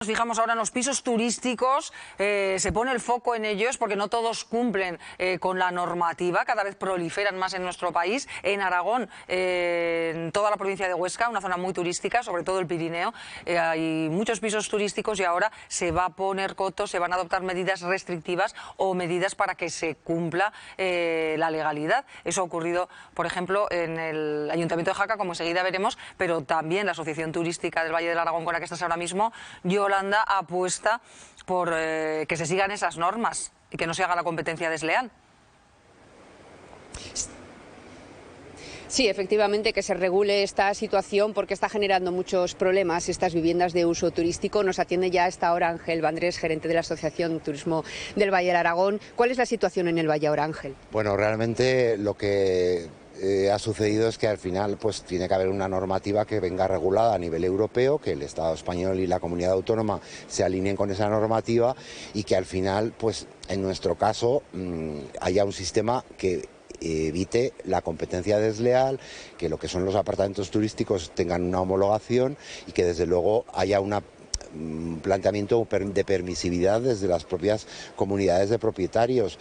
Nos fijamos ahora en los pisos turísticos, se pone el foco en ellos porque no todos cumplen con la normativa, cada vez proliferan más en nuestro país. En Aragón, en toda la provincia de Huesca, una zona muy turística, sobre todo el Pirineo, hay muchos pisos turísticos y ahora se va a poner coto, se van a adoptar medidas restrictivas o medidas para que se cumpla la legalidad. Eso ha ocurrido, por ejemplo, en el Ayuntamiento de Jaca, como enseguida veremos, pero también la Asociación Turística del Valle del Aragón, con la que estás ahora mismo, Yolanda, apuesta por que se sigan esas normas y que no se haga la competencia desleal. Sí, efectivamente, que se regule esta situación porque está generando muchos problemas estas viviendas de uso turístico. Nos atiende ya a esta hora Ángel Vandrés, gerente de la Asociación Turismo del Valle del Aragón. ¿Cuál es la situación en el Valle ahora, Ángel? Bueno, realmente lo que ha sucedido es que al final pues tiene que haber una normativa que venga regulada a nivel europeo, que el Estado español y la comunidad autónoma se alineen con esa normativa y que al final, pues en nuestro caso, haya un sistema que evite la competencia desleal, que lo que son los apartamentos turísticos tengan una homologación y que desde luego haya un planteamiento de permisividad desde las propias comunidades de propietarios.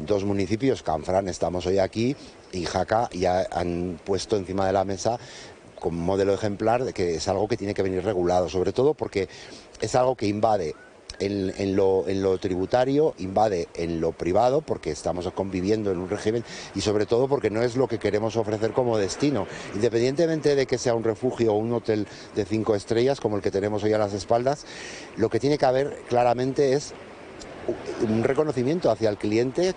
Dos municipios, Canfrán, estamos hoy aquí, y Jaca ya han puesto encima de la mesa como modelo ejemplar de que es algo que tiene que venir regulado, sobre todo porque es algo que invade en lo tributario, invade en lo privado, porque estamos conviviendo en un régimen y sobre todo porque no es lo que queremos ofrecer como destino. Independientemente de que sea un refugio o un hotel de 5 estrellas como el que tenemos hoy a las espaldas, lo que tiene que haber claramente es un reconocimiento hacia el cliente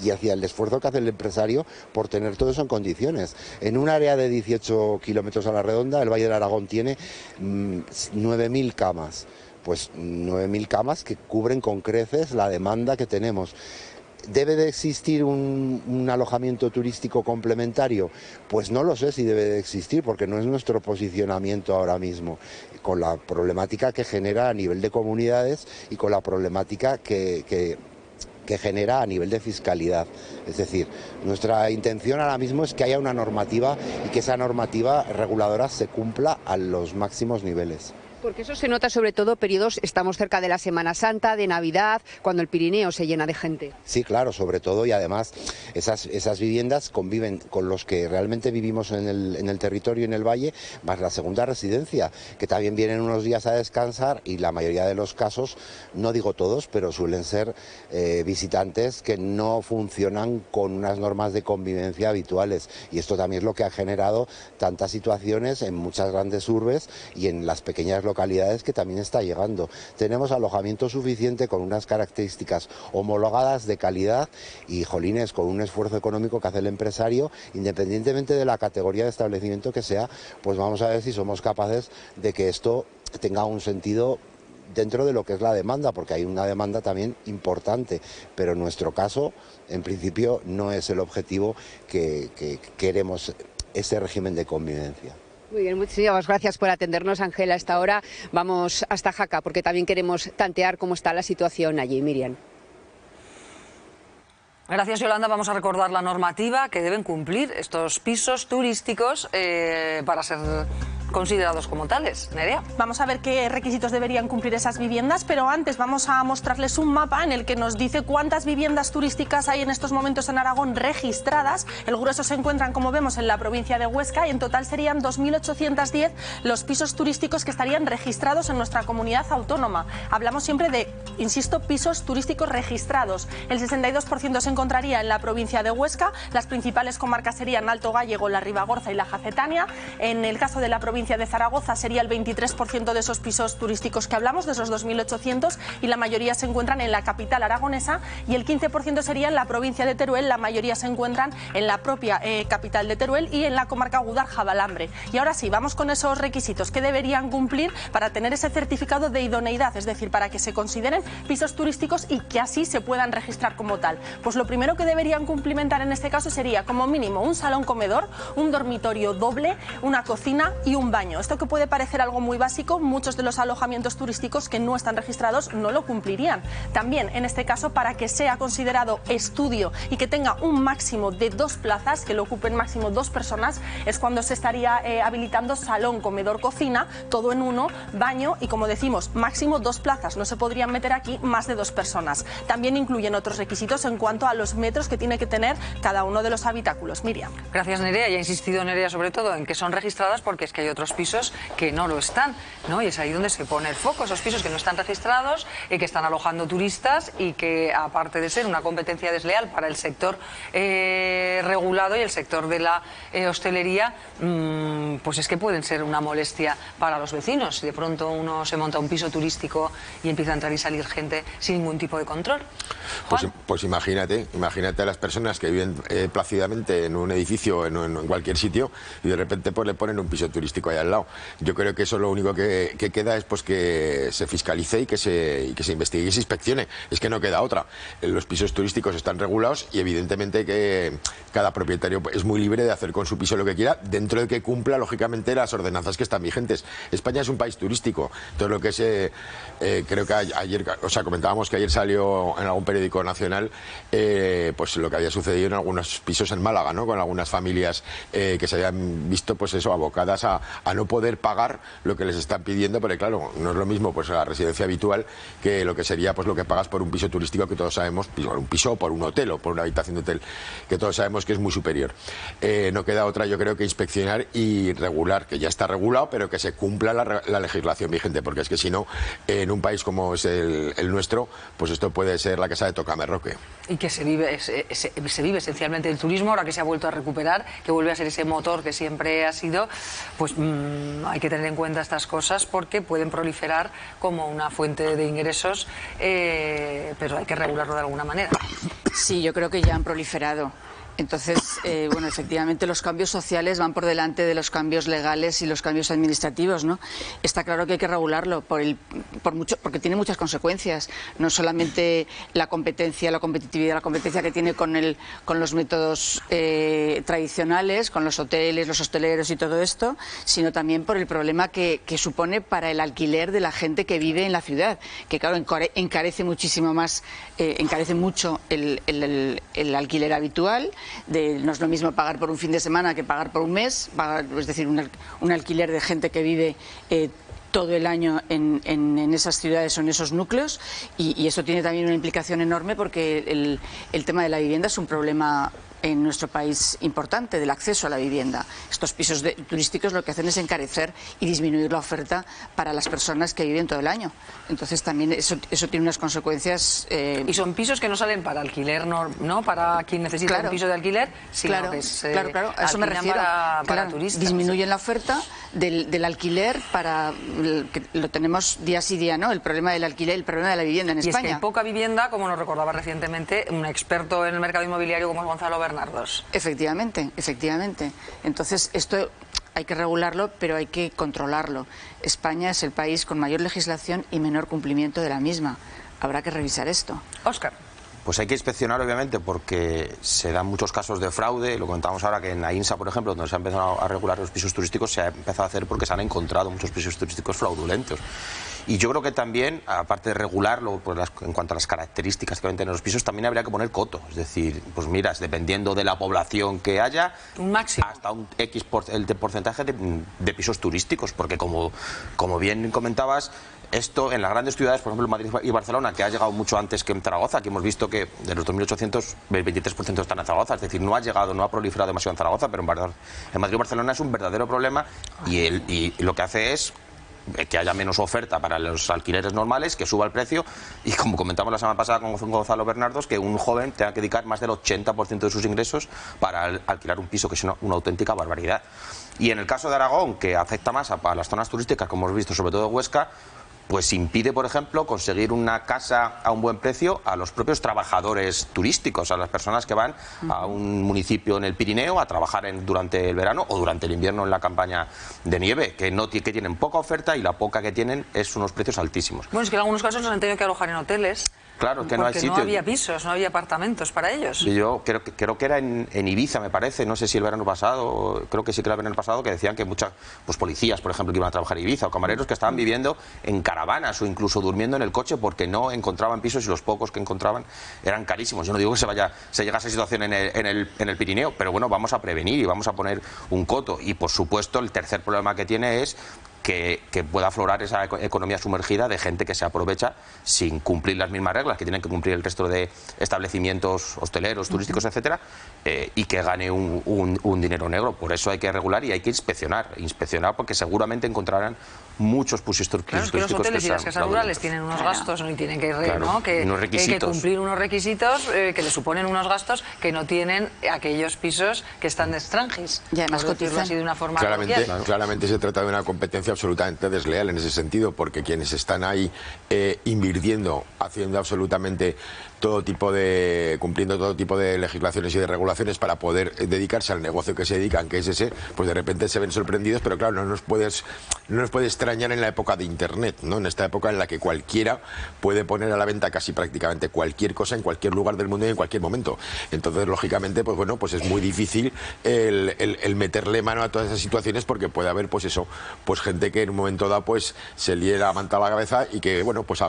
y hacia el esfuerzo que hace el empresario por tener todo eso en condiciones. En un área de 18 kilómetros a la redonda, el Valle del Aragón tiene 9.000 camas. Pues 9.000 camas que cubren con creces la demanda que tenemos. ¿Debe de existir un alojamiento turístico complementario? Pues no lo sé si debe de existir, porque no es nuestro posicionamiento ahora mismo, con la problemática que genera a nivel de comunidades y con la problemática que genera a nivel de fiscalidad. Es decir, nuestra intención ahora mismo es que haya una normativa y que esa normativa reguladora se cumpla a los máximos niveles. Porque eso se nota sobre todo periodos, estamos cerca de la Semana Santa, de Navidad, cuando el Pirineo se llena de gente. Sí, claro, sobre todo, y además esas viviendas conviven con los que realmente vivimos en el territorio, en el valle, más la segunda residencia, que también vienen unos días a descansar y la mayoría de los casos, no digo todos, pero suelen ser visitantes que no funcionan con unas normas de convivencia habituales. Y esto también es lo que ha generado tantas situaciones en muchas grandes urbes y en las pequeñas localidades que también está llegando. Tenemos alojamiento suficiente con unas características homologadas de calidad y, jolines, con un esfuerzo económico que hace el empresario, independientemente de la categoría de establecimiento que sea, pues vamos a ver si somos capaces de que esto tenga un sentido dentro de lo que es la demanda, porque hay una demanda también importante, pero en nuestro caso, en principio, no es el objetivo que queremos ese régimen de convivencia. Muy bien, muchísimas gracias por atendernos, Ángel. Hasta ahora vamos hasta Jaca, porque también queremos tantear cómo está la situación allí, Miriam. Gracias, Yolanda. Vamos a recordar la normativa que deben cumplir estos pisos turísticos para ser considerados como tales. Nerea. Vamos a ver qué requisitos deberían cumplir esas viviendas, pero antes vamos a mostrarles un mapa en el que nos dice cuántas viviendas turísticas hay en estos momentos en Aragón registradas. El grueso se encuentran, como vemos, en la provincia de Huesca y en total serían 2.810 los pisos turísticos que estarían registrados en nuestra comunidad autónoma. Hablamos siempre de, insisto, pisos turísticos registrados. El 62% se encontraría en la provincia de Huesca. Las principales comarcas serían Alto Gállego, la Ribagorza y la Jacetania. En el caso de la provincia de Zaragoza sería el 23% de esos pisos turísticos que hablamos, de esos 2.800, y la mayoría se encuentran en la capital aragonesa, y el 15% sería en la provincia de Teruel. La mayoría se encuentran en la propia capital de Teruel y en la comarca Gudar-Jabalambre. Y ahora sí, vamos con esos requisitos que deberían cumplir para tener ese certificado de idoneidad, es decir, para que se consideren pisos turísticos y que así se puedan registrar como tal. Pues lo primero que deberían cumplimentar en este caso sería, como mínimo, un salón comedor, un dormitorio doble, una cocina y un baño. Esto que puede parecer algo muy básico, muchos de los alojamientos turísticos que no están registrados no lo cumplirían. También, en este caso, para que sea considerado estudio y que tenga un máximo de 2 plazas, que lo ocupen máximo 2 personas, es cuando se estaría habilitando salón, comedor, cocina, todo en uno, baño y, como decimos, máximo 2 plazas. No se podrían meter aquí más de 2 personas. También incluyen otros requisitos en cuanto a los metros que tiene que tener cada uno de los habitáculos. Miriam. Gracias, Nerea. Ya ha insistido Nerea sobre todo en que son registradas, porque es que hay otros pisos que no lo están, ¿no? Y es ahí donde se pone el foco, esos pisos que no están registrados y que están alojando turistas y que, aparte de ser una competencia desleal para el sector regulado y el sector de la hostelería, pues es que pueden ser una molestia para los vecinos. Si de pronto uno se monta un piso turístico y empieza a entrar y salir gente sin ningún tipo de control. Pues imagínate a las personas que viven plácidamente en un edificio, en cualquier sitio, y de repente pues le ponen un piso turístico ahí al lado. Yo creo que eso lo único que queda es pues que se fiscalice y que se investigue y se inspeccione. Es que no queda otra. Los pisos turísticos están regulados y evidentemente que cada propietario es muy libre de hacer con su piso lo que quiera, dentro de que cumpla lógicamente las ordenanzas que están vigentes. España es un país turístico. Entonces lo que creo que ayer, o sea, comentábamos que ayer salió en algún periódico nacional pues lo que había sucedido en algunos pisos en Málaga, ¿no? Con algunas familias que se habían visto pues eso, abocadas a no poder pagar lo que les están pidiendo, porque claro, no es lo mismo pues la residencia habitual que lo que sería pues lo que pagas por un piso turístico, que todos sabemos, por un piso o por un hotel o por una habitación de hotel, que todos sabemos que es muy superior. No queda otra, yo creo, que inspeccionar y regular, que ya está regulado, pero que se cumpla la legislación vigente, porque es que si no, en un país como es el nuestro, pues esto puede ser la casa de Tocamerroque. Y que se vive esencialmente el turismo, ahora que se ha vuelto a recuperar, que vuelve a ser ese motor que siempre ha sido, pues hay que tener en cuenta estas cosas porque pueden proliferar como una fuente de ingresos, pero hay que regularlo de alguna manera. Sí, yo creo que ya han proliferado. Entonces, bueno, efectivamente los cambios sociales van por delante de los cambios legales y los cambios administrativos, ¿no? Está claro que hay que regularlo porque tiene muchas consecuencias. No solamente la competencia, la competitividad, la competencia que tiene con los métodos tradicionales, con los hoteles, los hosteleros y todo esto, sino también por el problema que supone para el alquiler de la gente que vive en la ciudad, que claro, encarece muchísimo más, encarece mucho el alquiler habitual. No es lo mismo pagar por un fin de semana que pagar por un mes, es decir, un alquiler de gente que vive todo el año en esas ciudades o en esos núcleos, y eso tiene también una implicación enorme porque el tema de la vivienda es un problema en nuestro país importante, del acceso a la vivienda. Estos pisos turísticos lo que hacen es encarecer y disminuir la oferta para las personas que viven todo el año. Entonces también eso tiene unas consecuencias... Y son pisos que no salen para alquiler, no para quien necesita un piso de alquiler, sino que se claro, a eso me refiero. Para turistas. Disminuyen la oferta del alquiler que lo tenemos día sí día, ¿no? El problema del alquiler, el problema de la vivienda en España. Y es que hay poca vivienda, como nos recordaba recientemente un experto en el mercado inmobiliario como es Gonzalo Bernardos. Efectivamente. Entonces, esto hay que regularlo, pero hay que controlarlo. España es el país con mayor legislación y menor cumplimiento de la misma. Habrá que revisar esto. Óscar. Pues hay que inspeccionar, obviamente, porque se dan muchos casos de fraude. Lo comentábamos ahora que en AINSA, por ejemplo, donde se ha empezado a regular los pisos turísticos, se ha empezado a hacer porque se han encontrado muchos pisos turísticos fraudulentos. Y yo creo que también, aparte de regularlo pues en cuanto a las características que deben tener los pisos, también habría que poner coto. Es decir, pues miras, dependiendo de la población que haya, un máximo, hasta un X porcentaje de pisos turísticos, porque como bien comentabas, esto en las grandes ciudades, por ejemplo Madrid y Barcelona, que ha llegado mucho antes que en Zaragoza, que hemos visto que de los 2.800, el 23% están en Zaragoza, es decir, no ha proliferado demasiado en Zaragoza, pero en Madrid y Barcelona es un verdadero problema y lo que hace es que haya menos oferta para los alquileres normales, que suba el precio y, como comentamos la semana pasada con Gonzalo Bernardos, que un joven tenga que dedicar más del 80% de sus ingresos para alquilar un piso, que es una auténtica barbaridad. Y en el caso de Aragón, que afecta más a las zonas turísticas, como hemos visto, sobre todo Huesca, pues impide, por ejemplo, conseguir una casa a un buen precio a los propios trabajadores turísticos, a las personas que van a un municipio en el Pirineo a trabajar durante el verano o durante el invierno en la campaña de nieve, que tienen poca oferta y la poca que tienen es unos precios altísimos. Bueno, es que en algunos casos nos han tenido que alojar en hoteles Claro, que no hay Porque sitio. no había pisos, no había apartamentos para ellos. Y yo creo que era en Ibiza, me parece, no sé si el verano pasado, creo que sí que era el verano pasado, que decían que muchas pues policías, por ejemplo, que iban a trabajar en Ibiza, o camareros que estaban viviendo en caravanas o incluso durmiendo en el coche porque no encontraban pisos y los pocos que encontraban eran carísimos. Yo no digo que se llegue a esa situación en el Pirineo, pero bueno, vamos a prevenir y vamos a poner un coto. Y por supuesto, el tercer problema que tiene es que pueda aflorar esa economía sumergida de gente que se aprovecha sin cumplir las mismas reglas que tienen que cumplir el resto de establecimientos hosteleros, turísticos, etcétera, y que gane un dinero negro. Por eso hay que regular y hay que inspeccionar porque seguramente encontrarán muchos pisos turísticos. Claro, es que los hoteles y las casas rurales tienen unos gastos y tienen que cumplir unos requisitos que les suponen unos gastos que no tienen aquellos pisos que están de extranjis. Y además por decirlo así de una forma Claramente se trata de una competencia absolutamente desleal en ese sentido, porque quienes están ahí invirtiendo, haciendo absolutamente cumpliendo todo tipo de legislaciones y de regulaciones para poder dedicarse al negocio que se dedican, que es ese, pues de repente se ven sorprendidos, pero claro, no nos puede extrañar en la época de Internet, ¿no? En esta época en la que cualquiera puede poner a la venta casi prácticamente cualquier cosa en cualquier lugar del mundo y en cualquier momento. Entonces, lógicamente, pues bueno, pues es muy difícil el meterle mano a todas esas situaciones, porque puede haber, pues eso, pues gente que en un momento dado pues se líe la manta a la cabeza y que, bueno, pues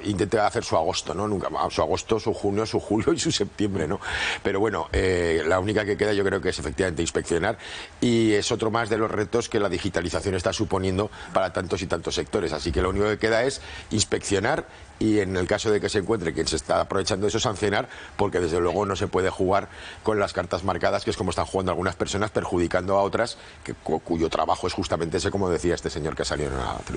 intente hacer su agosto, ¿no? Su agosto, su junio, su julio y su septiembre, ¿no? Pero bueno, la única que queda yo creo que es efectivamente inspeccionar, y es otro más de los retos que la digitalización está suponiendo para tantos y tantos sectores. Así que lo único que queda es inspeccionar y, en el caso de que se encuentre quien se está aprovechando de eso, sancionar, porque desde luego no se puede jugar con las cartas marcadas, que es como están jugando algunas personas, perjudicando a otras cuyo trabajo es justamente ese, como decía este señor que salió en la